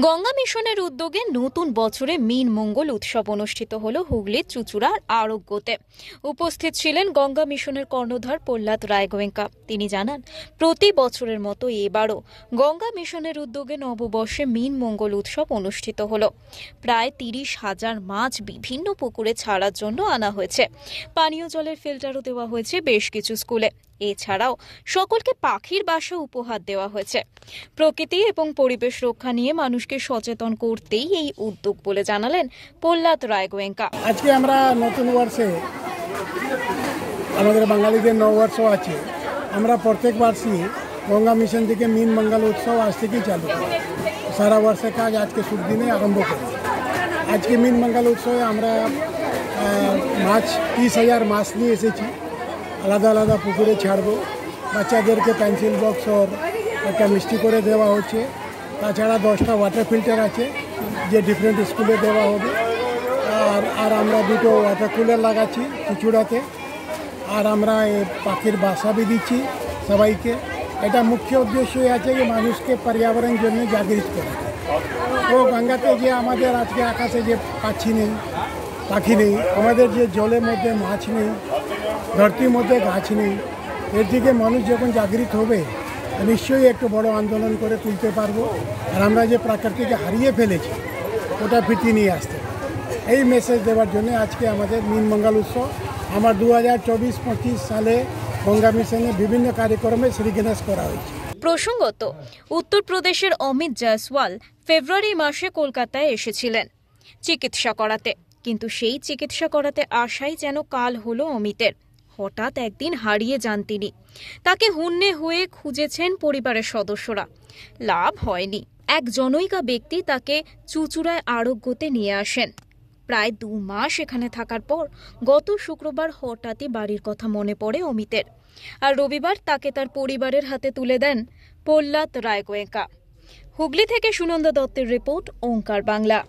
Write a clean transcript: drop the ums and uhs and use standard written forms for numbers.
গঙ্গা মিশনের উদ্যোগে নতুন বছরে মীন মঙ্গল উৎসব অনুষ্ঠিত হল হুগলির চুঁচুড়ার আরোগ্যতে। উপস্থিত ছিলেন গঙ্গা মিশনের কর্ণধার প্রহ্লাদ রায়গোয়েঙ্কা। তিনি জানান, প্রতি বছরের মতো এবারও গঙ্গা মিশনের উদ্যোগে নববর্ষে মীন মঙ্গল উৎসব অনুষ্ঠিত হল। প্রায় 30,000 মাছ বিভিন্ন পুকুরে ছাড়ার জন্য আনা হয়েছে। পানীয় জলের ফিল্টারও দেওয়া হয়েছে বেশ কিছু স্কুলে। এছাড়াও সকলকে পাখির বাসা উপহার দেওয়া হয়েছে। প্রকৃতি এবং পরিবেশ রক্ষা নিয়ে মানুষকে সচেতন করতেই এই উদ্যোগ বলে জানালেন প্রহ্লাদ রায়গোয়েঙ্কা। আজকে আমরা নতুন বর্ষে আমাদের বাঙালিদের নববর্ষ আছে। আমরা প্রত্যেক বর্ষই গঙ্গা মিশন থেকে মীন মঙ্গল উৎসব আজ থেকেই চালু করি। সারা বর্ষের কাজ আজকে শুভ দিনে আরম্ভ করি। আজকে মীন মঙ্গল উৎসবে আমরা 30,000 মাছ নিয়ে এসেছি। আলাদা আলাদা পুকুরে ছাড়বো। বাচ্চাদেরকে পেন্সিল বক্স ওর একটা মিষ্টি করে দেওয়া হচ্ছে। তাছাড়া 10টা ওয়াটার ফিল্টার আছে যে ডিফারেন্ট স্কুলে দেওয়া হবে। আর আমরা 2টো ওয়াটার কুলার লাগাচ্ছি চুঁচুড়াতে। আর আমরা পাখির বাসা भी দিচ্ছি সবাইকে। এটা মুখ্য উদ্দেশ্যই আছে যে মানুষকে পর্যাবরণের জন্য জাগৃত করা। ও গঙ্গাতে যে আমাদের আজকে আকাশে যে পাখি নেই, আমাদের যে জলের মধ্যে মাছ নেই, ধরতির মধ্যে গাছ নেই, এর দিকে মানুষ যখন জাগৃত হবে নিশ্চয়ই একটু বড় আন্দোলন করে তুলতে পারবো। আর আমরা যে প্রাকৃতিকে হারিয়ে ফেলেছি ওটা ফিরিয়ে নিয়ে আসতে এই মেসেজ দেওয়ার জন্য আজকে আমাদের মীন মঙ্গল উৎসব। আমার 2024-25 সালে গঙ্গা মিশনে বিভিন্ন কার্যক্রমে শ্রীগণেশ করা হয়েছে। প্রসঙ্গত, উত্তরপ্রদেশের অমিত জয়সওয়াল ফেব্রুয়ারি মাসে কলকাতায় এসেছিলেন চিকিৎসা করাতে, কিন্তু সেই চিকিৎসা করাতে আসাই যেন কাল হলো অমিতের। হঠাৎ একদিন হারিয়ে যান তিনি। তাকে হুন্নে হয়ে খুঁজেছেন পরিবারের সদস্যরা, লাভ হয়নি। এক জনৈকা ব্যক্তি তাকে চুঁচুড়ায় আরোগ্যতে নিয়ে আসেন। প্রায় 2 মাস এখানে থাকার পর গত শুক্রবার হঠাৎই বাড়ির কথা মনে পড়ে অমিতের। আর রবিবার তাকে তার পরিবারের হাতে তুলে দেন প্রহ্লাদ রায়গোয়েঙ্কা। হুগলি থেকে সুনন্দা দত্তের রিপোর্ট, ওঙ্কার বাংলা।